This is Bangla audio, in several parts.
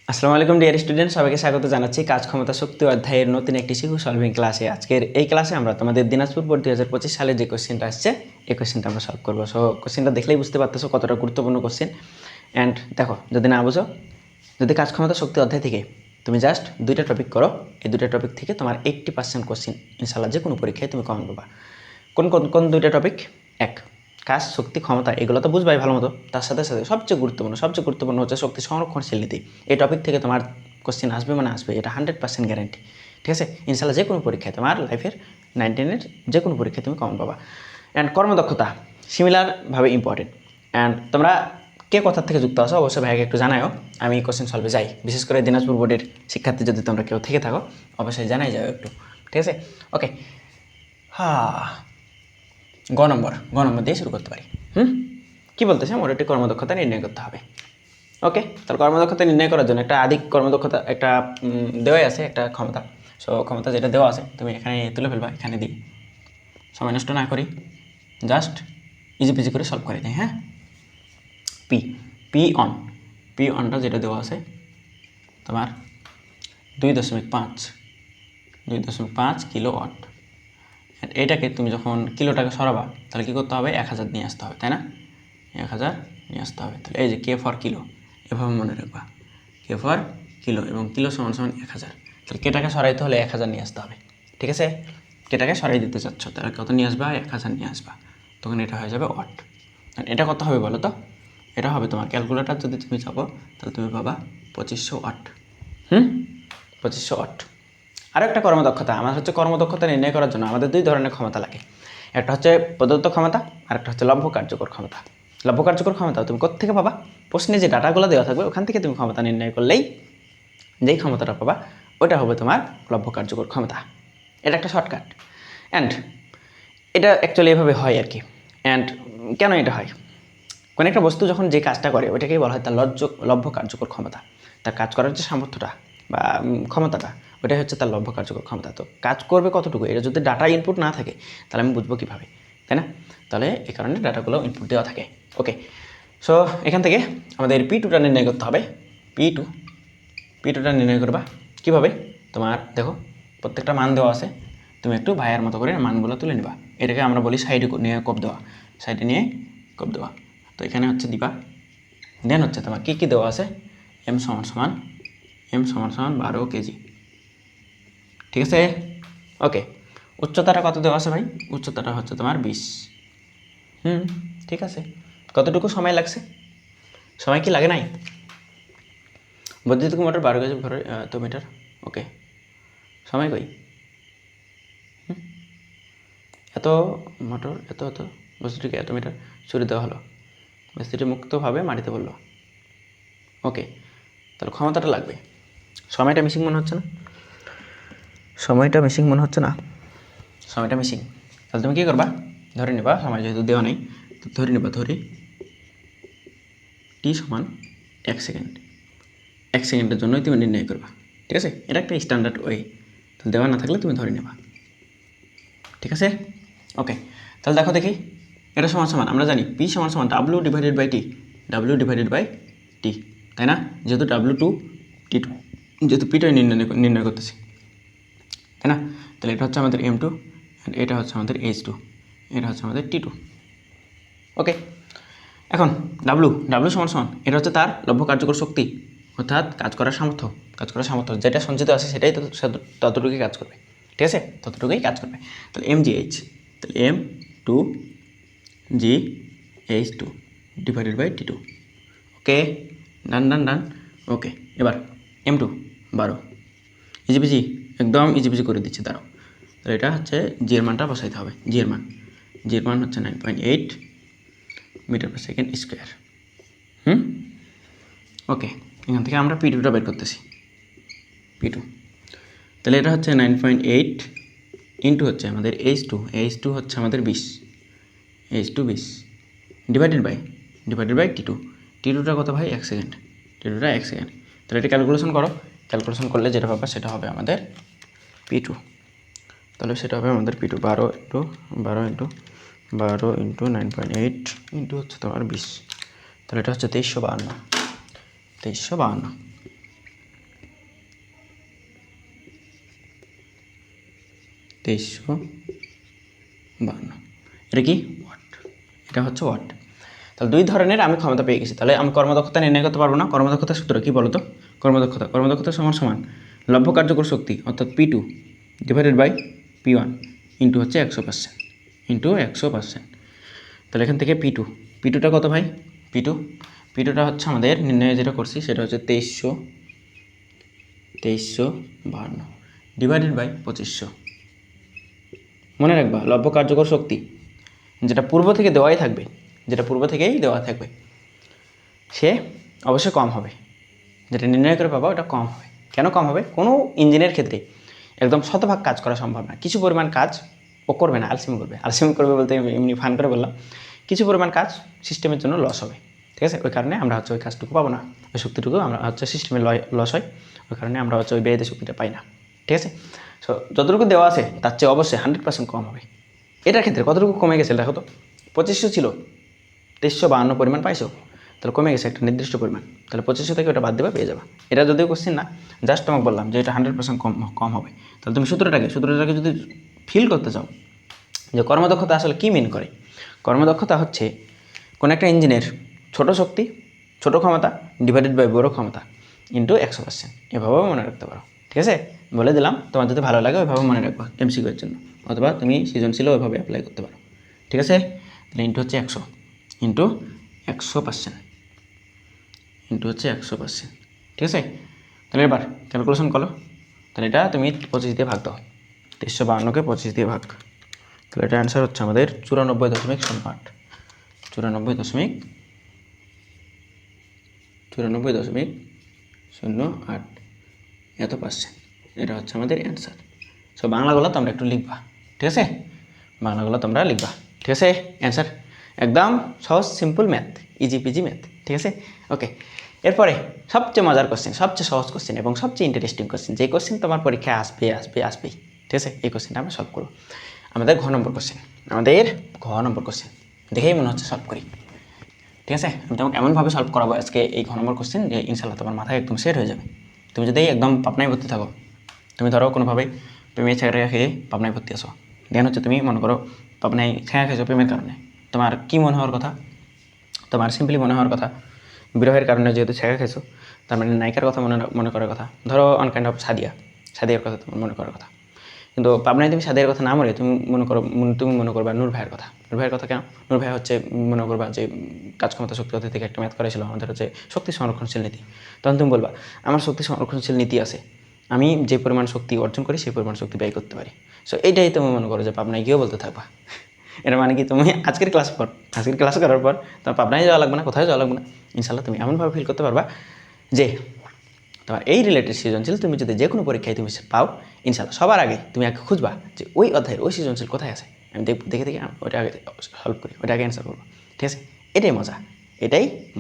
আসসালামু আলাইকুম ডিয়ার স্টুডেন্ট, সবাইকে স্বাগত জানাচ্ছি কাজ ক্ষমতা শক্তি অধ্যায়ের নতুন একটি শিখু সলভিং ক্লাসে। আজকের এই ক্লাসে আমরা তোমাদের দিনাজপুর বোর্ড 2025 সালে যে কোশ্চেনটা আসছে এই কোশ্চেনটা আমরা সলভ করবো। সো কোশ্চেনটা দেখলেই বুঝতে পারতেছো কতটা গুরুত্বপূর্ণ কোশ্চেন। অ্যান্ড দেখো, যদি না বুঝো, যদি কাজ ক্ষমতা শক্তি অধ্যায় থেকে তুমি জাস্ট দুইটা টপিক করো, এই দুইটা টপিক থেকে তোমার 80% কোশ্চেন ইনশাল্লাহ যে কোনো পরীক্ষায় তুমি কমন পাবা। কোন কোন কোন দুইটা টপিক? এক, কাজ, শক্তি, ক্ষমতা, এগুলো তো বুঝবাই ভালো মতো। তার সাথে সাথে সবচেয়ে গুরুত্বপূর্ণ হচ্ছে শক্তি সংরক্ষণশীল নীতি। এই টপিক থেকে তোমার কোশ্চেন আসবে মানে আসবে, এটা 100% গ্যারান্টি। ঠিক আছে, ইনশাল্লাহ যে কোনো পরীক্ষায় তোমার লাইফের 19-এর যে কোনো পরীক্ষায় তুমি কমন পাবা। অ্যান্ড কর্মদক্ষতা সিমিলারভাবে ইম্পর্টেন্ট। অ্যান্ড তোমরা কে কোথার থেকে যুক্ত আসো অবশ্যই ভাইকে একটু জানাও। আমি কোশ্চেন সলভে যাই, বিশেষ করে দিনাজপুর বোর্ডের শিক্ষার্থী যদি তোমরা কেউ থেকে থাকো অবশ্যই জানাই যাও একটু। ঠিক আছে, ওকে। গ নম্বর দিয়ে শুরু করতে পারি। কী বলতেছে? মোটামুটি কর্মদক্ষতা নির্ণয় করতে হবে। ওকে, তাহলে কর্মদক্ষতা নির্ণয় করার জন্য একটা আদিক কর্মদক্ষতা একটা দেওয়াই আছে, একটা ক্ষমতা। সো ক্ষমতা যেটা দেওয়া আছে তুমি এখানে তুলে ফেলবা, এখানে দিই, সময় নষ্ট না করি, জাস্ট ইজি করে সলভ করে দিই। হ্যাঁ, পি অনটা যেটা দেওয়া আছে তোমার 2.5 কিলোওয়াট। এটাকে তুমি যখন কিলোটাকে সরাবা তাহলে কী করতে হবে? 1000 নিয়ে আসতে হবে, তাই না? 1000 নিয়ে আসতে হবে। তাহলে এই যে কে ফর কিলো, এভাবে মনে রাখবা, কে ফর কিলো, এবং কিলো সমান 1000। তাহলে কেটাকে সরাইতে হলে 1000 নিয়ে আসতে হবে। ঠিক আছে, কেটাকে সরাই দিতে চাচ্ছ, তাহলে কত নিয়ে আসবা? 1000 নিয়ে আসবা, তখন এটা হয়ে যাবে ওয়াট। এটা কত হবে বলো তো? এটা হবে তোমার ক্যালকুলেটার যদি তুমি চাপো তাহলে তুমি পাবা 2500 ওয়াট। 2500 ওয়াট। আরও একটা কর্মদক্ষতা, আমার হচ্ছে কর্মদক্ষতা নির্ণয় করার জন্য আমাদের দুই ধরনের ক্ষমতা লাগে। একটা হচ্ছে প্রদত্ত ক্ষমতা, আর একটা হচ্ছে লভ্য কার্যকর ক্ষমতা। লভ্য কার্যকর ক্ষমতা তুমি কোত্থেকে পাবা? প্রশ্নে যে ডাটাগুলো দেওয়া থাকবে ওখান থেকে তুমি ক্ষমতা নির্ণয় করলেই যেই ক্ষমতাটা পাবা ওটা হবে তোমার লভ্য কার্যকর ক্ষমতা। এটা একটা শর্টকাট। অ্যান্ড এটা অ্যাকচুয়ালি এভাবে হয় আর কি। অ্যান্ড কেন এটা হয়? কোনো একটা বস্তু যখন যে কাজটা করে ওইটাকেই বলা হয় তার লভ্য কার্যকর ক্ষমতা। তার কাজ করার যে সামর্থ্যটা বা ক্ষমতাটা, ওটাই হচ্ছে তার লভ্য কার্যকর ক্ষমতা। তো কাজ করবে কতটুকু, এটা যদি ডাটা ইনপুট না থাকে তাহলে আমি বুঝবো কীভাবে, তাই না? তাহলে এই কারণে ডাটাগুলো ইনপুট দেওয়া থাকে। ওকে, সো এখান থেকে আমাদের P2টা নির্ণয় করতে হবে। P2টা নির্ণয় করবা কীভাবে? তোমার দেখো প্রত্যেকটা মান দেওয়া আছে, তুমি একটু ভাইয়ের মতো করে মানগুলো তুলে নিবা। এটাকে আমরা বলি সাইডে নিয়ে কোপ দেওয়া, সাইডে নিয়ে কোপ দেওয়া। তো এখানে হচ্ছে দিবা, দেন হচ্ছে তোমার কী কী দেওয়া আছে? এম সমান 12 কেজি। ঠিক আছে, ওকে। উচ্চতাটা কত দেওয়া আছে ভাই? উচ্চতাটা হচ্ছে তোমার 20। ঠিক আছে, কতটুকু সময় লাগছে? সময় কি লাগে নাই? বৈদ্যুতিক মোটর 12 কেজি ভরে তো মিটার। ওকে, সময় কই? এত মোটর এত বস্তুটিকে এত মিটার ছুড়ে দেওয়া হলো, বস্তুটি মুক্তভাবে মাটিতে পড়লো। ওকে, তাহলে ক্ষমতাটা লাগবে। সময়টা মিসিং মনে হচ্ছে না? সময়টা মিসিং। তাহলে তুমি কী করবা? ধরে নেবা, সময় যেহেতু দেওয়া নেই তো ধরে নেবা, টি সমান 1 সেকেন্ড। 1 সেকেন্ডের জন্যই তুমি নির্ণয় করবা। ঠিক আছে, এটা একটা স্ট্যান্ডার্ড ওয়ে। তাহলে দেওয়া না থাকলে তুমি ধরে নেবা। ঠিক আছে, ওকে। তাহলে দেখো দেখি, এটা সমান আমরা জানি পি সমান ডাব্লিউ ডিভাইডেড বাই টি, তাই না? যেহেতু W2 T2, যেহেতু পিটাই নির্ণয় করতেছি, তাই না? তাহলে এটা হচ্ছে আমাদের M2, অ্যান্ড এটা হচ্ছে আমাদের H2, এটা হচ্ছে আমাদের T2। ওকে, এখন ডাব্লু সমান এটা হচ্ছে তার লভ্য কার্যকর শক্তি, অর্থাৎ কাজ করার সামর্থ্য যেটা সঞ্চিত আছে সেটাই ততটুকুই কাজ করবে। ঠিক আছে, ততটুকুই কাজ করবে। তাহলে MGH, তাহলে M2GH2 ডিভাইডেড বাই T2। ওকে, ডান। ওকে, এবার M2 12, ইজিপিজি, একদম ইজিপিজি করে দিচ্ছি, দাঁড়াও। তাহলে এটা হচ্ছে জি এর মানটা বসাইতে হবে। জি এর মান হচ্ছে 9.8 মিটার পার সেকেন্ড স্কোয়ার। ওকে, এখান থেকে আমরা P2টা বের করতেছি। P2, তাহলে এটা হচ্ছে 9.8 ইন্টু হচ্ছে আমাদের H2 হচ্ছে আমাদের 20 ডিভাইডেড বাই T2টা কত ভাই? 1 সেকেন্ড। T2টা 1 সেকেন্ড। তাহলে এটা ক্যালকুলেশন করো, ক্যালকুলেশন করলে যেটা পাবা সেটা হবে আমাদের P2। তাহলে সেটা হবে আমাদের P2 12 ইন্টু 9.8 ইন্টু হচ্ছে তোমার 20। তাহলে এটা হচ্ছে 2352। 2352। এটা কি ওয়াট, এটা হচ্ছে ওয়াট। তাহলে দুই ধরনের আমি ক্ষমতা পেয়ে গেছি। তাহলে আমি কর্মদক্ষতা নির্ণয় করতে পারবো না? কর্মদক্ষতার সূত্র কী বলো তো? কর্মদক্ষতা সমান সমান লব্ধ কার্যকর শক্তি অর্থাৎ P2 divided by P1 into হচ্ছে 100%, ইন্টু 100%। তাহলে এখান থেকে P2টা কত ভাই? P2টা হচ্ছে আমাদের নির্ণয়ে যেটা করছি সেটা হচ্ছে 2352 ডিভাইডেড বাই 2500। মনে রাখবা লব্ধ কার্যকর শক্তি যেটা পূর্ব থেকে দেওয়াই থাকবে, সে অবশ্যই কম হবে। যেটা নির্ণয় করে পাবো ওটা কম হবে। কেন কম হবে? কোনো ইঞ্জিনের ক্ষেত্রে একদম শতভাগ কাজ করা সম্ভব না। কিছু পরিমাণ কাজ ও করবে না, আলসেমি করবে বলতে এমনি ফান করে বললাম। কিছু পরিমাণ কাজ সিস্টেমের জন্য লস হবে, ঠিক আছে? ওই কারণে আমরা হচ্ছে ওই কাজটুকু পাবো না, ওই শক্তিটুকু আমরা হচ্ছে সিস্টেমে লস হয়, ওই কারণে আমরা হচ্ছে ওই ব্যয়িত শক্তিটা পাই না, ঠিক আছে? সো যতটুকু দেওয়া আছে তার চেয়ে অবশ্যই 100% কম হবে। এটার ক্ষেত্রে কতটুকু কমে গেছে দেখো তো। 2500 ছিল, 2352 পরিমাণ পাইছো, তাহলে কমে গেছে একটা নির্দিষ্ট পরিমাণ। তাহলে 2500 থেকে ওটা বাদ দেবা, পেয়ে যাবা। এটা যদিও কোশ্চেন না, জাস্ট তোমাকে বললাম যে এটা 100% কম হবে। তাহলে তুমি সূত্রটাকে যদি ফিল করতে চাও যে কর্মদক্ষতা আসলে কী মিন করে, কর্মদক্ষতা হচ্ছে কোনো একটা ইঞ্জিনের ছোট শক্তি, ছোট ক্ষমতা ডিভাইডেড বাই বড় ক্ষমতা ইন্টু 100%। এভাবেও মনে রাখতে পারো, ঠিক আছে? বলে দিলাম, তোমার যদি ভালো লাগে ওইভাবে মনে রাখবা MCQ এর জন্য, অথবা তুমি সৃজনশীলও ওইভাবে অ্যাপ্লাই করতে পারো, ঠিক আছে? তাহলে ইন্টু হচ্ছে 100 ইন্টু 100%, ইন্টু হচ্ছে 100%, ঠিক আছে? তাহলে এবার ক্যালকুলেশন করো। তাহলে এটা তুমি 25 দিয়ে ভাগ দাও, 2352কে 25 দিয়ে ভাগ। তাহলে এটা অ্যান্সার হচ্ছে আমাদের 94.08, 94.08 এত পার্সেন্ট। এটা হচ্ছে আমাদের অ্যান্সার। সো বাংলাগুলো তোমরা একটু লিখবা, ঠিক আছে? বাংলাগুলো তোমরা লিখবা, ঠিক আছে? অ্যান্সার একদম সহজ, simple math, easy PG math, ঠিক আছে? ওকে, এরপরে সবচেয়ে মজার কোশ্চেন, সবচেয়ে সহজ কোশ্চেন এবং সবচেয়ে ইন্টারেস্টিং কোশ্চেন, যে কোশ্চেন তোমার পরীক্ষায় আসবেই, ঠিক আছে? এই কোশ্চেনটা আমরা সলভ করবো। আমাদের ঘ নম্বর কোশ্চেন, দেখেই মনে হচ্ছে সলভ করি, ঠিক আছে? আমি তোমাকে এমনভাবে সলভ করাবো আজকে এই ঘ নম্বর কোশ্চেন যে ইনশাল্লাহ তোমার মাথায় একদম সেট হয়ে যাবে। তুমি যদি একদম পাবনায় ভর্তি থাকো, তুমি ধরো কোনোভাবে প্রেমের ছেঁকা খেয়ে পাবনায় ভর্তি আসো, দেন হচ্ছে তুমি মনে করো পাবনায় ছেঁকা খেয়েছো প্রেমের কারণে, তোমার কী মনে হওয়ার কথা? তোমার সিম্পলি মনে হওয়ার কথা বিরহের কারণে যেহেতু ছেঁকা খেয়েছো, তার মানে নায়িকার কথা মনে করার কথা, ধরো অন কাইন্ড অফ সাদিয়ার কথা তোমার মনে করার কথা। কিন্তু পাবনায় তুমি সাদিয়ার কথা না মনে তুমি মনে করবা নূর ভাইয়ের কথা। কেন? নূর ভাই হচ্ছে মনে করবা যে কাজ ক্ষমতা শক্তি অতীত থেকে একটা ম্যাথ করেছিল আমাদের হচ্ছে শক্তি সংরক্ষণশীল নীতি। তখন তুমি বলবা আমার শক্তি সংরক্ষণশীল নীতি আছে, আমি যে পরিমাণ শক্তি অর্জন করি সেই পরিমাণ শক্তি ব্যয় করতে পারি। সো এইটাই তুমি মনে করো যে পাবনায় গিয়েও বলতে থাকবা। এটা মানে কি, তুমি আজকের ক্লাস করার পর তোমার পাবনায় যাওয়া লাগবে না, কোথায় যাওয়া লাগবে না। ইনশাল্লাহ তুমি এমনভাবে ফিল করতে পারবা যে তোমার এই রিলেটেড সৃজনশীল তুমি যদি যে কোনো পরীক্ষায় তুমি পাও, ইনশাল্লাহ সবার আগে তুমি আগে খুঁজবা যে ওই অধ্যায়ের ওই সৃজনশীল কোথায় আছে। আমি দেখে ওইটা আগে সলভ করি, ওইটা আগে অ্যান্সার করবো, ঠিক আছে? এটাই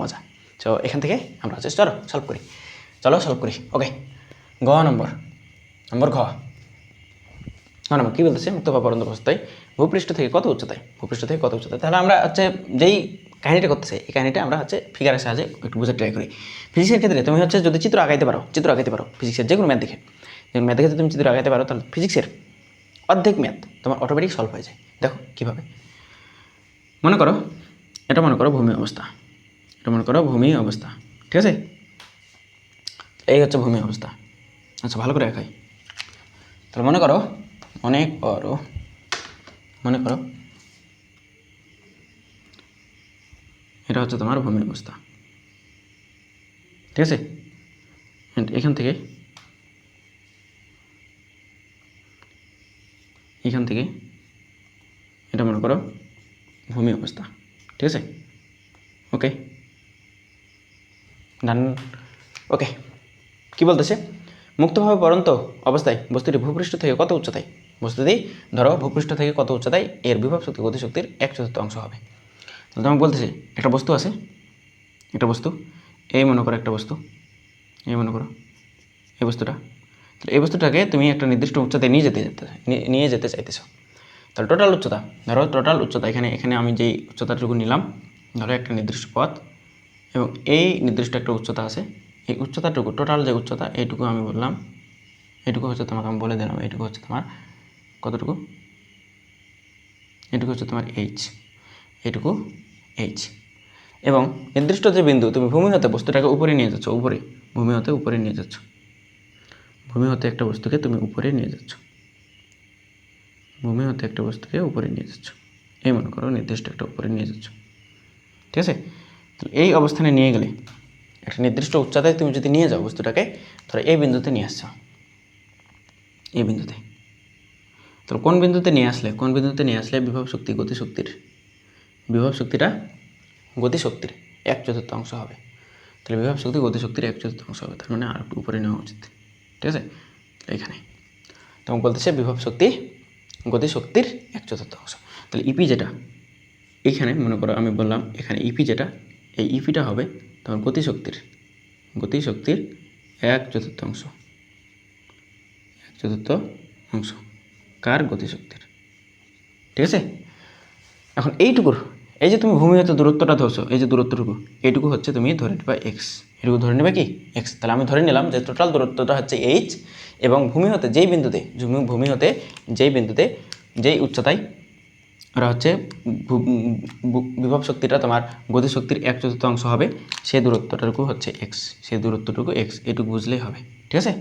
মজা। সো এখান থেকে আমরা হচ্ছে চলো সলভ করি। ওকে, ঘ নম্বর ঘ নম্বর কী বলতেছে? মুক্ত বা পরন্ত অবস্থায় ভূপৃষ্ঠ থেকে কত উচ্চতায়? তাহলে আমরা হচ্ছে যেই কাহিনিটা করতেছে, এই কাহিনিটা আমরা হচ্ছে ফিগারের সাহায্যে একটু বোঝার ট্রাই করি। ফিজিক্সের ক্ষেত্রে তুমি হচ্ছে যদি চিত্র আঁকাইতে পারো ফিজিক্সের যে কোনো ম্যাথ দেখে যদি তুমি চিত্র আঁকাইতে পারো, তাহলে ফিজিক্সের অর্ধেক ম্যাথ তোমার অটোমেটিক সলভ হয়ে যায়। দেখো কীভাবে, মনে করো ভূমি অবস্থা, ঠিক আছে? এই হচ্ছে ভূমি অবস্থা। আচ্ছা, ভালো করে আঁকাই। তাহলে মনে করো এটা হচ্ছে তোমার ভূমি অবস্থা, ঠিক আছে? এখান থেকে এটা মনে করো ভূমি অবস্থা, ঠিক আছে? ওকে ডান। ওকে, কী বলতেছে? মুক্তভাবে পরন্ত অবস্থায় বস্তুটি ভূপৃষ্ঠ থেকে কত উচ্চতায়? ধরো ভূপৃষ্ঠ থেকে কত উচ্চতায় এর বিভব শক্তি গতিশক্তির 1/4 অংশ হবে। তাহলে তোমাকে বলতেছে একটা বস্তু আছে, এই মনে করো এই বস্তুটা। তাহলে এই বস্তুটাকে তুমি একটা নির্দিষ্ট উচ্চতায় নিয়ে যেতে চাইতেছো। তাহলে টোটাল উচ্চতা এখানে আমি যেই উচ্চতাটুকু নিলাম, ধরো একটা নির্দিষ্ট পথ এবং এই নির্দিষ্ট একটা উচ্চতা আছে, এই উচ্চতাটুকু টোটাল যে উচ্চতা এইটুকু আমি বললাম, এইটুকু হচ্ছে তোমাকে আমি বলে দিলাম, এইটুকু হচ্ছে তোমার কতটুকু, এটুকু হচ্ছে তোমার এইচ, এটুকু এইচ। এবং নির্দিষ্ট যে বিন্দু তুমি ভূমি হতে বস্তুটাকে উপরে নিয়ে যাচ্ছ, উপরে ভূমি হতে উপরে নিয়ে যাচ্ছ, ভূমি হতে একটা বস্তুকে তুমি উপরে নিয়ে যাচ্ছ, ভূমি হতে একটা বস্তুকে উপরে নিয়ে যাচ্ছ, এই মনে করো নির্দিষ্ট একটা উপরে নিয়ে যাচ্ছ, ঠিক আছে। তো এই অবস্থানে নিয়ে গেলে একটা নির্দিষ্ট উচ্চতায় তুমি যদি নিয়ে যাও বস্তুটাকে, ধরো এই বিন্দুতে নিয়ে আসছো, এই বিন্দুতে, তো কোন বিন্দুতে নিয়ে আসলে, কোন বিন্দুতে নিয়ে আসলে বিভব শক্তি গতিশক্তির, বিভব শক্তিটা গতিশক্তির 1/4 হবে। তাহলে বিভব শক্তি গতিশক্তির 1/4 হবে, তার মানে আর একটু উপরে নেওয়া উচিত, ঠিক আছে। এইখানে তোমাকে বলতেছে বিভব শক্তি গতিশক্তির 1/4। তাহলে ইপি যেটা এইখানে মনে করো আমি বললাম এখানে ইপি যেটা, এই ইপিটা হবে তোমার গতিশক্তির 1/4, 1/4 কার গতিশক্তির, ঠিক আছে। এখন এইটুকুর, এই যে তুমি ভূমি হতে দূরত্বটা ধরছো, এই যে দূরত্বটুকু, এইটুকু হচ্ছে তুমি ধরে নেবা এক্স, এটুকু ধরে নেবে কি এক্স। তাহলে আমি ধরে নিলাম যে টোটাল দূরত্বটা হচ্ছে এইচ, এবং ভূমি হতে যেই বিন্দুতে, ভূমি হতে যেই বিন্দুতে যেই উচ্চতায় ওরা হচ্ছে বিভব শক্তিটা তোমার গতিশক্তির 1/4 হবে, সেই দূরত্বটুকু হচ্ছে এক্স, সেই দূরত্বটুকু এক্স, এটুকু বুঝলেই হবে, ঠিক আছে,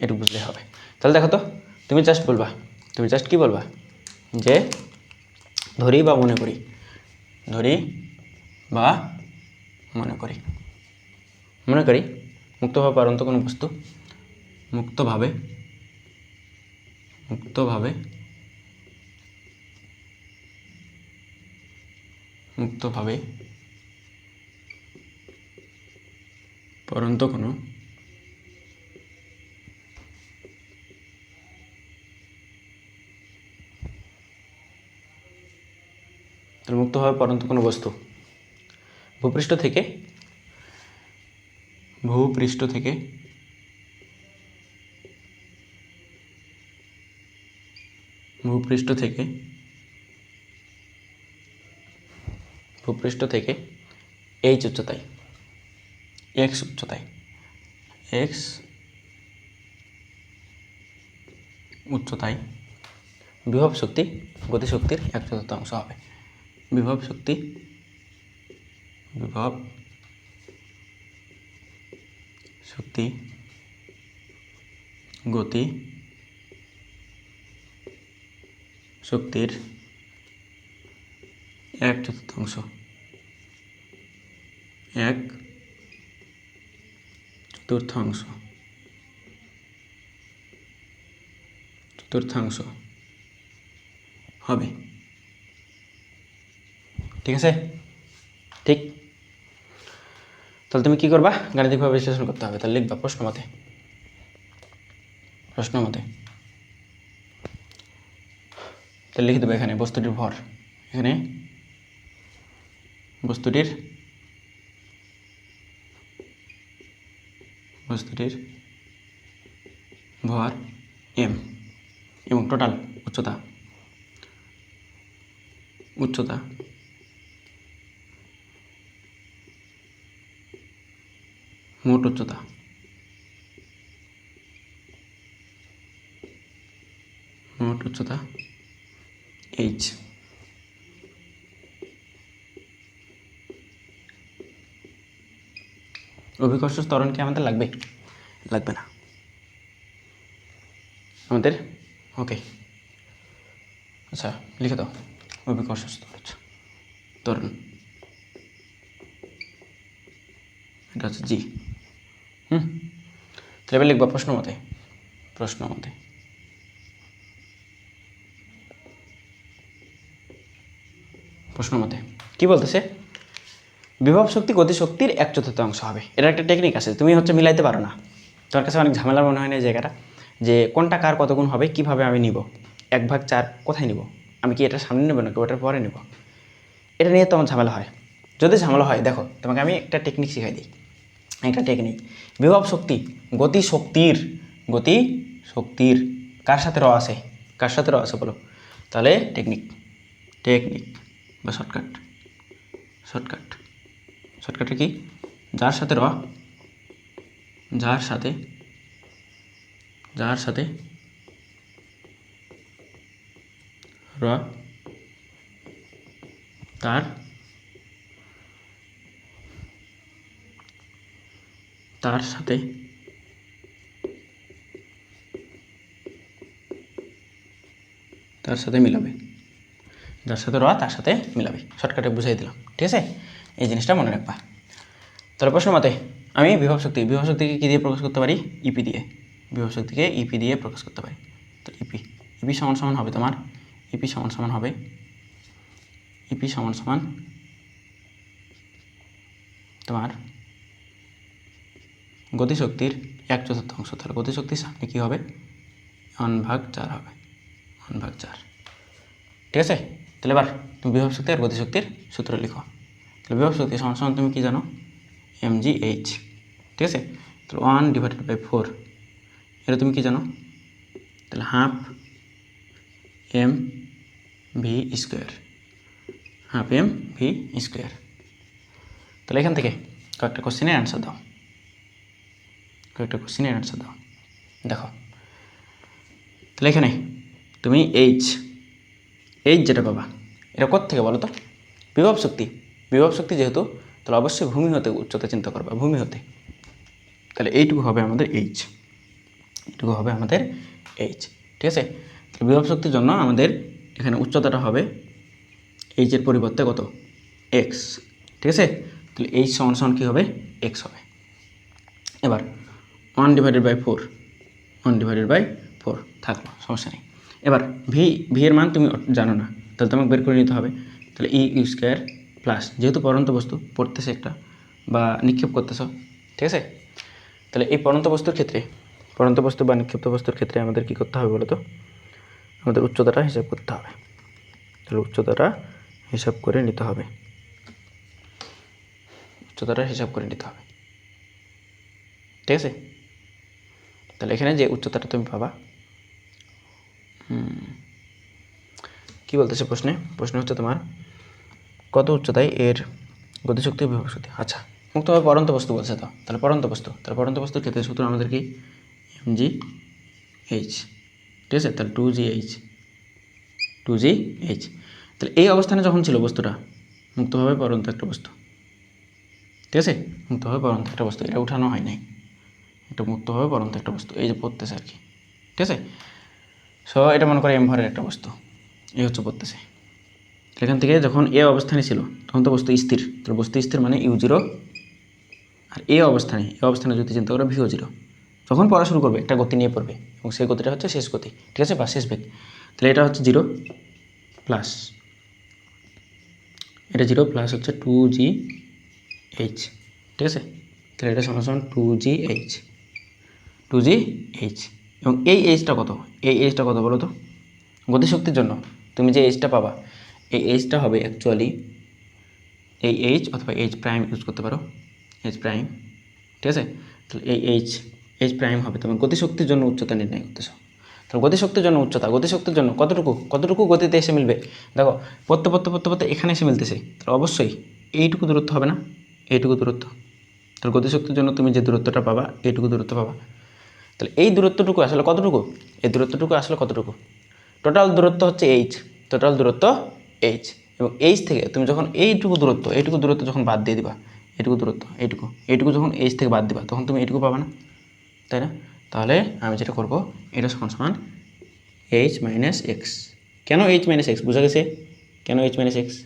এটুকু বুঝলেই হবে। তাহলে দেখো তো, তুমি জাস্ট বলবা, তুমি জাস্ট কি বলবা, যে ধরি বা মনে করি, ধরি বা মনে করি, মনে করি মুক্তভাবে পারন্ত কোনো বস্তু, মুক্তভাবে মুক্তভাবে মুক্তভাবে পরন্ত কোনো মুক্তভাবে পরন্ত কোনো বস্তু ভূপৃষ্ঠ থেকে ভূপৃষ্ঠ থেকে এইচ উচ্চতায়, এক্স উচ্চতায়, এক্স উচ্চতায় বিভব শক্তি গতিশক্তির 1/4 হবে। বিভব শক্তি গতি শক্তির 1/4, 1/4 হবে, ঠিক আছে, ঠিক। তাহলে তুমি কি করবা, গাণিতিকভাবে বিশ্লেষণ করতে হবে। তাহলে লিখবা প্রশ্ন মতে, তাহলে লিখে দেবো এখানে বস্তুটির ভর, এখানে বস্তুটির ভর এম, এবং টোটাল উচ্চতা মোট উচ্চতা এইচ। অভিকর্ষ ত্বরণ কি আমাদের লাগবে? লাগবে না আমাদের, ওকে। আচ্ছা লিখে দাও অভিকর্ষ ত্বরণ, এটা হচ্ছে জি। তাহলে এবার লিখবা প্রশ্ন মতে কি বলতেছে, বিভব শক্তি গতিশক্তির 1/4 হবে। এটা একটা টেকনিক আছে, তুমি হচ্ছে মিলাইতে পারো না, তোমার কাছে অনেক ঝামেলার মনে হয় না এই জায়গাটা, যে কোনটা কার কত গুণ হবে, কিভাবে আমি নিব, 1/4 কোথায় নিব, আমি কি এটা সামনে নেব নাকি ওটার পরে নেব, এটা নিয়ে তো আমার ঝামেলা হয়। যদি ঝামেলা হয়, দেখো তোমাকে আমি একটা টেকনিক শিখাই দিই, একটা টেকনিক, বিভব শক্তি গতিশক্তির কার সাথে র আছে, বলো। তাহলে টেকনিক বা শর্টকাটে কি, যার সাথে তার সাথে মিলাবে, যার সাথে তার সাথে মিলাবে। শর্টকাটে বুঝাই দিলাম, ঠিক আছে? এই জিনিসটা মনে রাখবা। তাহলে প্রশ্ন মতে আমি বিভব শক্তিকে কী দিয়ে প্রকাশ করতে পারি? ইপি দিয়ে। বিভব শক্তিকে ইপি দিয়ে প্রকাশ করতে পারি। তো ইপি সমান হবে তোমার ইপি সমান হবে তোমার গতিশক্তির 1/4। তাহলে গতিশক্তির সামনে কী হবে? 1/4 হবে, 1/4। ঠিক আছে? তাহলে এবার তুমি বিভব শক্তি আর গতিশক্তির সূত্র লিখো। তাহলে বিভব শক্তি সমান তুমি কি জানো? mgh। ঠিক আছে? তাহলে 1/4 এটা তুমি কি জানো? তাহলে half mv square, half mv square. তাহলে এখান থেকে কয়েকটা কোশ্চেনের অ্যান্সার দাও, দেখো। তাহলে এখানে তুমি এইচ যেটা পাবা এটা কোত্থেকে বলো তো? বিভব শক্তি যেহেতু, তাহলে অবশ্যই ভূমি হতে উচ্চতা চিন্তা করবা, ভূমি হতে। তাহলে এইটুকু হবে আমাদের এইচ, ঠিক আছে? তাহলে বিভব শক্তির জন্য আমাদের এখানে উচ্চতাটা হবে এইচের পরিবর্তে কত? এক্স। ঠিক আছে? তাহলে এইচ সমান কী হবে? এক্স হবে। এবার 1/4 থাকলো, সমস্যা নেই। এবার ভি এর মান তুমি জানো না, তাহলে তোমাকে বের করে নিতে হবে। তাহলে ইউ স্কোয়ার প্লাস, যেহেতু পরন্ত বস্তু পড়তেছে একটা বা নিক্ষেপ করতেছ, ঠিক আছে? তাহলে এই পরন্ত বস্তু বা নিক্ষিপ্ত বস্তুর ক্ষেত্রে আমাদের কী করতে হবে বলো তো? আমাদের উচ্চতাটা হিসাব করতে হবে। তাহলে উচ্চতাটা হিসাব করে নিতে হবে, ঠিক আছে? তাহলে এখানে যে উচ্চতাটা তুমি পাবা, কি বলতেছে প্রশ্নে হচ্ছে তোমার কত উচ্চতায় এর গতিশক্তি ও বিভব শক্তি। আচ্ছা, মুক্তভাবে পরন্ত বস্তু বলছে তো, তাহলে পরন্ত বস্তুর ক্ষেত্রে সূত্র আমাদের কি? mgh। ঠিক আছে? তাহলে 2gh। তাহলে এই অবস্থানে যখন ছিল বস্তুটা, মুক্তভাবে পরন্ত একটা বস্তু, ঠিক আছে? মুক্তভাবে পরন্ত একটা বস্তু, এটা উঠানো হয় নাই, এটা মুক্তভাবে পরন্ত একটা বস্তু, এই যে পড়তেছে আর কি, ঠিক আছে? সো এটা মনে করে এম ভরের একটা বস্তু, এই হচ্ছে পড়তেছে। এখান থেকে যখন এ অবস্থানে ছিল তখন তো বস্তু স্থির, তো বস্তু স্থির মানে u0, আর এ অবস্থানে যদি চিন্তা করো v0। যখন পড়া শুরু করবে একটা গতি নিয়ে পড়বে, এবং সেই গতিটা হচ্ছে শেষ গতি, ঠিক আছে? বা শেষ বেগ। তাহলে এটা হচ্ছে 0 প্লাস, এটা 0 প্লাস হচ্ছে 2gh, ঠিক আছে? তাহলে এটা সমান 2gh, এবং এই এইচটা কত বলো তো? গতিশক্তির জন্য তুমি যে এইচটা পাবা, এই এইচটা হবে অ্যাকচুয়ালি এই এইচ অথবা এইচ প্রাইম ইউজ করতে পারো, এইচ প্রাইম, ঠিক আছে? তাহলে এই এইচ প্রাইম হবে তোমার গতিশক্তির জন্য উচ্চতা নির্ণয় করতেছ। তাহলে গতিশক্তির জন্য উচ্চতা, গতিশক্তির জন্য কতটুকু গতিতে এসে মিলবে? দেখো, পড়তে এখানে এসে মিলতেছে, তাহলে অবশ্যই এইটুকু দূরত্ব হবে না? এইটুকু দূরত্ব। তাহলে গতিশক্তির জন্য তুমি যে দূরত্বটা পাবা, এইটুকু দূরত্ব পাবা। তাহলে এই দূরত্বটুকু আসলে কতটুকু? টোটাল দূরত্ব হচ্ছে এইচ, এবং এইচ থেকে তুমি যখন এইটুকু দূরত্ব যখন বাদ দিয়ে দিবা, এইটুকু যখন এইচ থেকে বাদ দিবা, তখন তুমি এইটুকু পাবা না, তাই না? তাহলে আমি যেটা করব, এটা সমান এইচ মাইনাস এক্স। কেন এইচ মাইনাস এক্স? বোঝা গেছে কেন এইচ মাইনাস এক্স?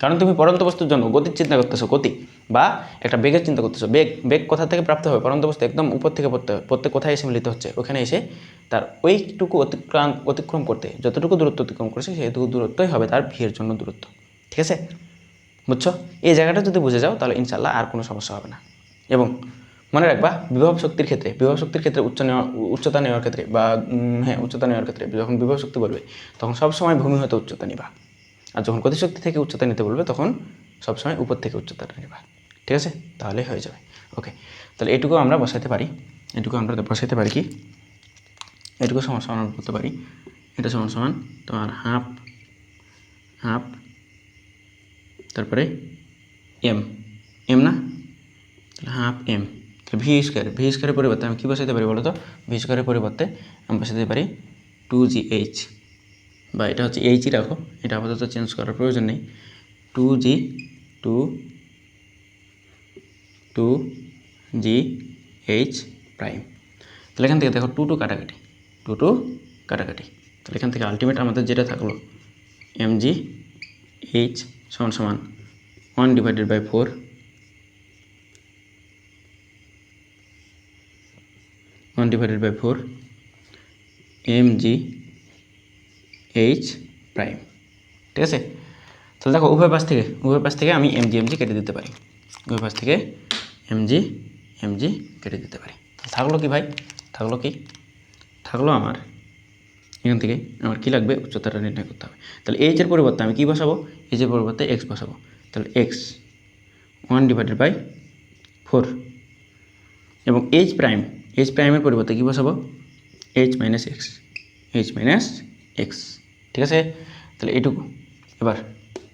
কারণ তুমি পরন্ত বস্তুর জন্য গতির চিন্তা করতেছো, গতি বা একটা বেগের চিন্তা করতেছো। বেগ কোথা থেকে প্রাপ্ত হবে? পরন্ত বস্তু একদম উপর থেকে পড়তে কোথায় এসে মিলিত হচ্ছে? ওখানে এসে তার ওইটুকু অতিক্রম করতে যতটুকু দূরত্ব অতিক্রম করছে, সেইটুকু দূরত্বই হবে তার ভিড়ের জন্য দূরত্ব, ঠিক আছে? বুঝছো? এই জায়গাটা যদি বুঝে যাও তাহলে ইনশাল্লাহ আর কোনো সমস্যা হবে না। এবং মনে রাখবা, বিভব শক্তির ক্ষেত্রে উচ্চতা নেওয়ার ক্ষেত্রে বা উচ্চতা নেওয়ার ক্ষেত্রে যখন বিভব শক্তি বলবে, তখন সবসময় ভূমি হতে উচ্চতা নিবা। আর যখন গতিশক্তি থেকে উচ্চতা নিতে বলবে, তখন সবসময় উপর থেকে উচ্চতাটা নেবা, ঠিক আছে? তাহলে হয়ে যাবে। ওকে, তাহলে এটুকু আমরা বসাইতে পারি, কি এটুকু সমান করতে পারি। এটা সমান তোমার হাফ তারপরে এম না, তাহলে হাফ এম। তাহলে ভি স্কোয়ারের পরিবর্তে আমি কী বসাইতে পারি বলো তো? ভি স্কোয়ারের পরিবর্তে আমি বসাইতে পারি 2gh, বা এটা হচ্ছে এইচই রাখো, এটা আপাতত চেঞ্জ করার প্রয়োজন নেই, 2g 2h প্রাইম। তাহলে এখান থেকে দেখো 2 কাটাকাটি, 2 কাটাকাটি, তাহলে এখান থেকে আলটিমেট আমাদের যেটা থাকলো mg h সমান সমান 1/4 mg h প্রাইম। ঠিক আছে, তাহলে দেখো উভয় পাশ থেকে আমি mg কেটে দিতে পারি, উভয় পাশ থেকে mg কেটে দিতে পারি। থাকলো কি ভাই, থাকলো আমার এখান থেকে আমার কী লাগবে, উচ্চতাটা নির্ণয় করতে হবে। তাহলে এইচের পরিবর্তে আমি কী বসাবো, এইচের পরিবর্তে এক্স বসাবো। তাহলে এক্স 1/4 এবং এইচ প্রাইমের পরিবর্তে কী বসাবো, এইচ মাইনাস এক্স। ঠিক আছে, তাহলে এইটুকু। এবার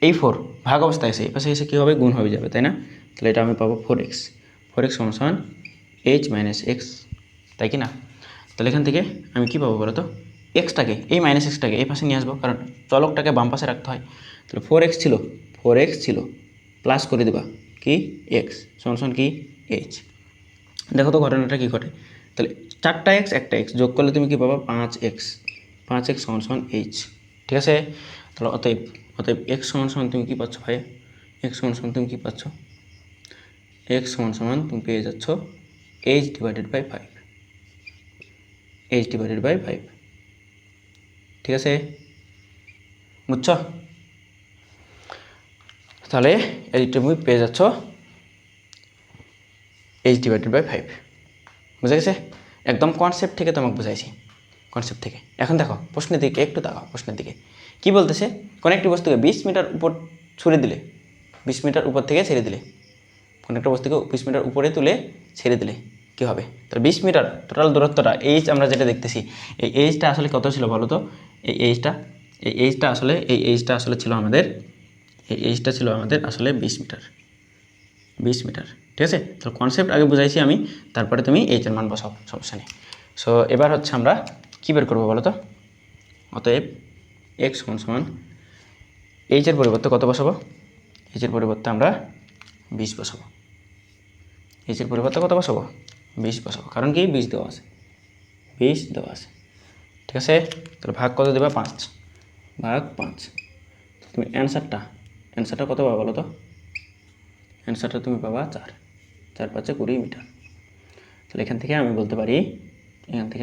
এই 4 ভাগ অবস্থায় এসে এই পাশে এসে কী হবে, গুণ হয়ে যাবে, তাই না? তাহলে এটা আমি পাবো 4x সমান এইচ মাইনাস এক্স, তাই কি না? তাহলে এখান থেকে আমি কী পাবো বলো তো, এক্সটাকে এই মাইনাস এক্সটাকে এই পাশে নিয়ে আসবো, কারণ চলকটাকে বাম পাশে রাখতে হয়। তাহলে 4x ছিল প্লাস করে দেবা কি এক্স সমান কি এইচ। দেখো তো ঘটনাটা কী ঘটে, তাহলে 4টা এক্স 1টা এক্স যোগ করলে তুমি কী পাবা, 5x সমান এইচ। ঠিক আছে, তাহলে অতএব এক্স সমান তুমি কী পাচ্ছ ভাই, এক্স সমান তুমি কী পাচ্ছ, এক্স সমান তুমি পেয়ে যাচ্ছ h/5, h/5। ঠিক আছে, বুঝছো? তাহলে এই তুমি পেয়ে যাচ্ছ h/5। বুঝা গেছে? একদম কনসেপ্ট থেকে তোমাকে বুঝাইছি, কনসেপ্ট থেকে। এখন দেখো প্রশ্নের দিকে একটু তাকাও, প্রশ্নের দিকে কী বলতেছে, কোনো একটি বস্তুকে 20 মিটার উপর ছুড়ে দিলে, 20 মিটার উপর থেকে ছেড়ে দিলে, কোনো একটা বস্তুকে 20 মিটার উপরে তুলে ছেড়ে দিলে কী হবে? তাহলে 20 মিটার টোটাল দূরত্বটা এইচ আমরা যেটা দেখতেছি, এই এইচটা আসলে কত ছিল বলো তো? এই এইচটা আসলে ছিল আমাদের, আসলে 20 মিটার। ঠিক আছে, তো কনসেপ্ট আগে বুঝাইছি আমি, তারপরে তুমি এইচের মান বসাও, সমস্যা নেই। সো এবার হচ্ছে আমরা কী বের করবো বলো তো? অতএব এক্স সমান এইচের পরিবর্তে কত বসাবো? এইচের পরিবর্তে আমরা 20 বসাবো। এইচের পরিবর্তে কত বসাবো? 20 বসাবো, কারণ কি 20 দেওয়া আছে। ঠিক আছে, তাহলে ভাগ কত দেবা? 5 ভাগ 5। তুমি অ্যান্সারটা কত পাবা বলো তো? অ্যান্সারটা তুমি পাবা 4 5 20 মিটার। তাহলে এখান থেকে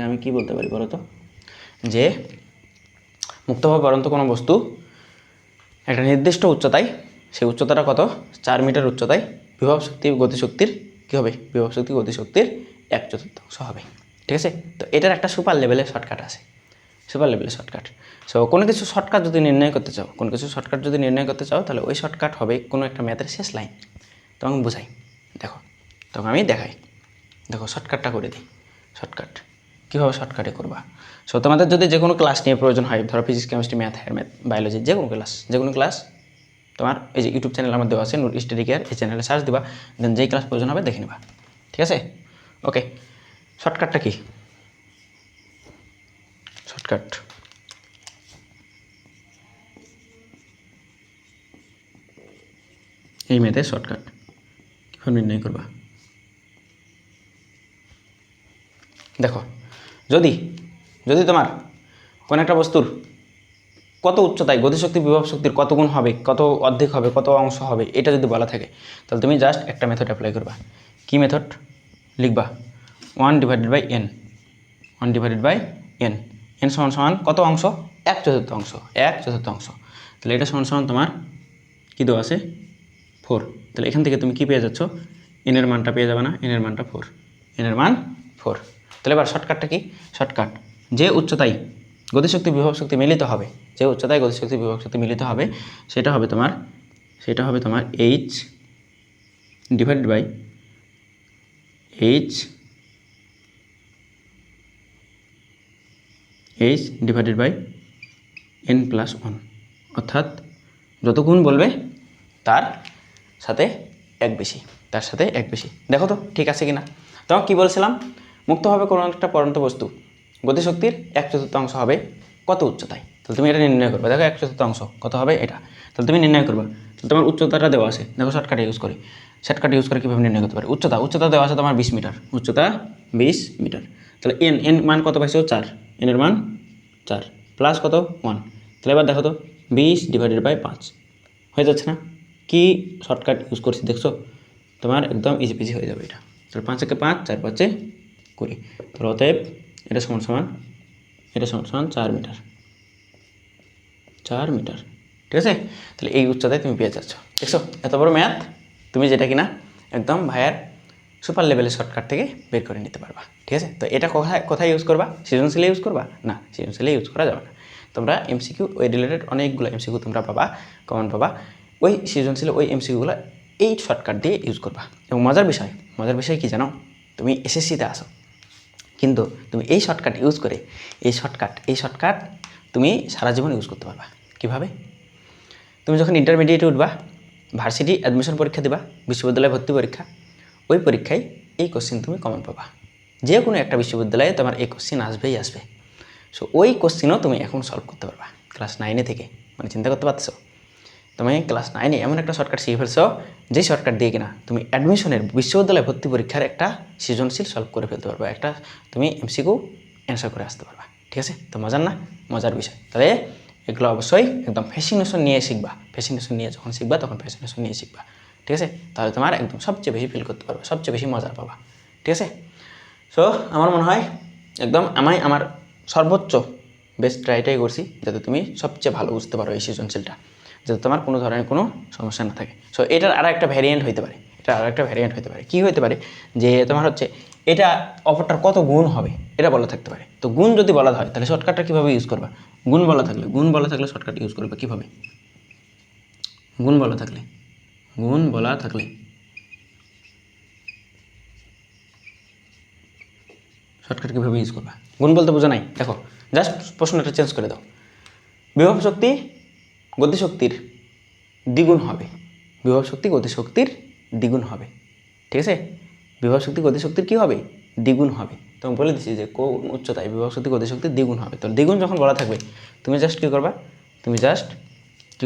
আমি কি বলতে পারি বলো তো, যে মুক্তভাবে বাড়ন্ত কোনো বস্তু একটা নির্দিষ্ট উচ্চতায়, সেই উচ্চতাটা কত? 4 মিটার উচ্চতায় বিভব শক্তি গতিশক্তির কী হবে? বিভব শক্তি গতিশক্তির 1/4 হবে। ঠিক আছে, তো এটার একটা সুপার লেভেলের শর্টকাট আছে, সো কোনো কিছু শর্টকাট যদি নির্ণয় করতে চাও, তাহলে ওই শর্টকাট হবে কোনো একটা ম্যাথের শেষ লাইন। তখন বুঝাই, তখন আমি দেখাই। দেখো শর্টকাটটা করে দিই। শর্টকাট কীভাবে শর্টকাটে করবা? সো তোমাদের যদি যে কোনো ক্লাস নিয়ে প্রয়োজন হয়, ধরো ফিজিক্স, কেমিস্ট্রি, ম্যাথ, বায়োলজি, যে কোনো ক্লাস তোমার এই যে ইউটিউব চ্যানেল আমার দেওয়া আছে নূর স্টাডি কেয়ার, এই চ্যানেলে সার্চ দিবা, দেন যেই ক্লাস প্রয়োজন হবে দেখে নেবা। ঠিক আছে, ওকে। শর্টকাটটা কি? শর্টকাট এই ম্যাথের শর্টকাট কীভাবে নির্ণয় করবা? দেখো, যদি তোমার কোনো একটা বস্তুর কত উচ্চতায় গতিশক্তি বিভব শক্তির কত গুণ হবে, কত অর্ধেক হবে, কত অংশ হবে, এটা যদি বলা থাকে, তাহলে তুমি জাস্ট একটা মেথড অ্যাপ্লাই করবা। কি মেথড লিখবা? 1/n। n সমান কত অংশ? 1/4 অংশ। তাহলে এটা সমান তোমার কী দেওয়া আছে? 4। তাহলে এখান থেকে তুমি কি পেয়ে যাচ্ছ? এনের মানটা পেয়ে যাবে না, এনের মানটা 4, এনের মান 4। তাহলে এবার শর্টকাটটা কি? শর্টকাট যে উচ্চতায় গতিশক্তি বিভব শক্তি মিলিত হবে, সেটা হবে তোমার h ডিভাইডেড বাই n+1, অর্থাৎ যত গুণ বলবে তার সাথে এক বেশি। দেখো তো ঠিক আছে কি না? তখন কী বলছিলাম? মুক্তভাবে কোনো একটা পড়ন্ত বস্তু গতিশক্তির 1/4 অংশ হবে কত উচ্চতায়? তাহলে তুমি এটা নির্ণয় করবে। দেখো 1/4 কত হবে এটা, তাহলে তুমি নির্ণয় করবে। তাহলে তোমার উচ্চতাটা দেওয়া আছে, দেখো শর্টকাট ইউজ করি। শর্টকাট ইউজ করে কীভাবে নির্ণয় করতে পারি? উচ্চতা দেওয়া আছে তোমার 20 মিটার, উচ্চতা 20 মিটার। তাহলে এন মান কত পাইছো? 4, এনের মান 4 প্লাস কত 1। তাহলে এবার দেখো তো 20/5 হয়ে যাচ্ছে না? কি শর্টকাট ইউজ করছি দেখছো? তোমার একদম ইজি পিজি হয়ে যাবে এটা। তাহলে 5 একে 5, 4 5 20। তাহলে অতএব এটা সমান 4 মিটার, 4 মিটার। ঠিক আছে, তাহলে এই উচ্চতায় তুমি পেয়ে যাচ্ছ। দেখছো এত বড় ম্যাথ তুমি যেটা কিনা একদম ভাইয়ার সুপার লেভেলের শর্টকাট থেকে বের করে নিতে পারবা। ঠিক আছে, তো এটা কোথায় ইউজ করবা? সৃজনশীলে ইউজ করবা না, সৃজনশীলে ইউজ করা যাবে না। তোমরা এমসিকিউ ওই রিলেটেড অনেকগুলো এমসিকিউ তোমরা পাবা, কমন পাবা। ওই সৃজনশীলে ওই এমসিকিউগুলো এই শর্টকাট দিয়ে ইউজ করবা। এবং মজার বিষয় কি জানো? তুমি এসএসসিতে আসো, কিন্তু তুমি এই শর্টকাট ইউজ করে এই শর্টকাট তুমি সারা জীবন ইউজ করতে পারবা। কীভাবে? তুমি যখন ইন্টারমিডিয়েটে উঠবা, ভার্সিটি অ্যাডমিশন পরীক্ষা দিবা, বিশ্ববিদ্যালয় ভর্তি পরীক্ষা, ওই পরীক্ষায় এই কোশ্চেন তুমি কমন পাবা। যে কোনো একটা বিশ্ববিদ্যালয়ে তোমার এই কোশ্চেন আসবেই আসবে। সো ওই কোশ্চেনও তুমি এখন সলভ করতে পারবা ক্লাস 9 থেকে। মানে চিন্তা করতে পারছো, তুমি ক্লাস 9 এমন একটা শর্টকাট শিখে ফেলছো, যে শর্টকাট দিয়ে কিনা তুমি অ্যাডমিশনের বিশ্ববিদ্যালয় ভর্তি পরীক্ষার একটা সৃজনশীল সলভ করে ফেলতে পারবা, একটা তুমি এমসিকিউ অ্যান্সার করে আসতে পারবা। ঠিক আছে, তো মজার না? মজার বিষয়। তাহলে এগুলো অবশ্যই একদম ফ্যাসিনেশন নিয়ে শিখবা। ফ্যাসিনেশন নিয়ে যখন শিখবা তখন ফ্যাসিনেশন নিয়ে শিখবা। ঠিক আছে, তাহলে তোমার একদম সবচেয়ে বেশি ফিল করতে পারবা, সবচেয়ে বেশি মজা পাবা। ঠিক আছে, সো আমার মনে হয় একদম আমার সর্বোচ্চ বেস্ট ট্রাইটাই করছি, যাতে তুমি সবচেয়ে ভালো বুঝতে পারো এই সৃজনশীলটা, যাতে তোমার কোনো ধরনের কোনো সমস্যা না থাকে। সো এটার আর একটা ভ্যারিয়েন্ট হতে পারে, কী হতে পারে? যে তোমার হচ্ছে এটা অপরটার কত গুণ হবে এটা বলা থাকতে পারে। তো গুণ যদি বলা হয় তাহলে শর্টকাটটা কীভাবে ইউজ করবা? গুণ বলা থাকলে শর্টকাট ইউজ করবে কীভাবে? গুণ বলা থাকলে শর্টকাট কীভাবে ইউজ করবা? গুণ বলতে বোঝা নাই? দেখো জাস্ট প্রশ্নটা চেঞ্জ করে দাও। বিভব শক্তি গতিশক্তির দ্বিগুণ হবে, ঠিক আছে? বিভব শক্তি গতিশক্তির কী হবে? দ্বিগুণ হবে। তো আমি বলে দিচ্ছি যে কোন উচ্চতায় বিভব শক্তি গতিশক্তির দ্বিগুণ হবে। তো দ্বিগুণ যখন বলা থাকবে তুমি জাস্ট কী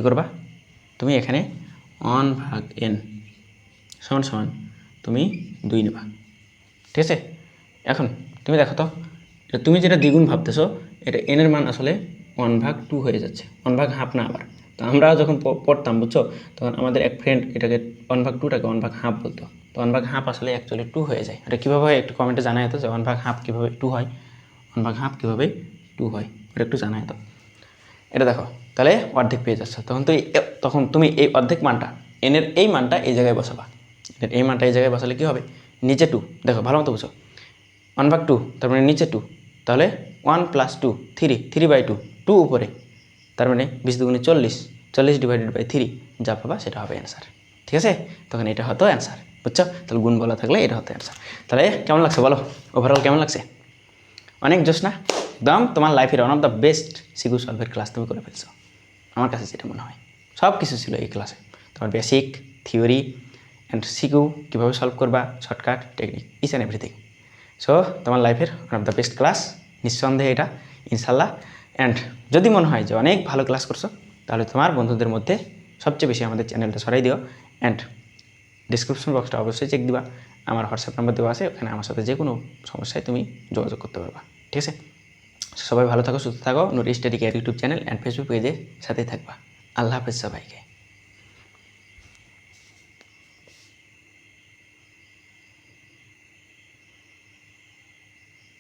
করবা? তুমি এখানে 1/n সমান তুমি 2 নেবা। ঠিক আছে, এখন তুমি দেখো তো, এটা তুমি যেটা দ্বিগুণ ভাবতেছো, এটা এনের মান আসলে 1/2 হয়ে যাচ্ছে, 1/2 না আবার। তো আমরা যখন পড়তাম বুঝছো, তখন আমাদের এক ফ্রেন্ড এটাকে 1/2টাকে 1/2 বলতো। তো 1/2 আসলে অ্যাকচুয়ালি 2 হয়ে যায়। এটা কীভাবে হয় একটু কমেন্টে জানাই তো, যে 1/2 কীভাবে 2 হয়, 1/2 কীভাবে 2 হয় এটা একটু জানাই তো। এটা দেখো, তাহলে অর্ধেক পেয়ে যাচ্ছ। তখন তুমি এই অর্ধেক মানটা, এনের এই মানটা এই জায়গায় বসাবা। এর এই মানটা এই জায়গায় বসালে কী হবে? নিচে 2, দেখো ভালো মতো বুঝো, 1/2 তার মানে নিচে 2, তাহলে 1 + 2 3/2, 2 উপরে, তার মানে 20 দুগুণে 40, 40/3 যা পাবা সেটা হবে অ্যান্সার। ঠিক আছে, তখন এটা হতো অ্যান্সার, বুঝছো? তাহলে গুণ বলা থাকলে এটা হতো অ্যান্সার। তাহলে কেমন লাগছে বলো? ওভারঅল কেমন লাগছে? অনেক জোশ না? একদম তোমার লাইফের one of the best CQ সলভের ক্লাস তুমি করে ফেলছো, আমার কাছে যেটা মনে হয়। সব কিছু ছিল এই ক্লাসে, তোমার বেসিক, থিওরি অ্যান্ড সিকিউ, কীভাবে সলভ করবা, shortcut, technique, each and everything. So তোমার লাইফের one of the best class নিঃসন্দেহে এটা, ইনশাল্লাহ। অ্যান্ড যদি মনে হয় যে অনেক ভালো ক্লাস করছো, তাহলে তোমার বন্ধুদের মধ্যে সবচেয়ে বেশি আমাদের চ্যানেলটা ছড়াই দিও। অ্যান্ড ডিসক্রিপশন বক্সটা অবশ্যই চেক দিবা, আমার হোয়াটসঅ্যাপ নাম্বার দেওয়া আছে, ওখানে আমার সাথে যে কোনো সমস্যায় তুমি যোগাযোগ করতে পারবা। ঠিক আছে, সবাই ভালো থাকো, সুস্থ থাকো। Nuri study care YouTube channel and Facebook পেজের সাথেই থাকবা। আল্লাহ হাফেজ সবাইকে।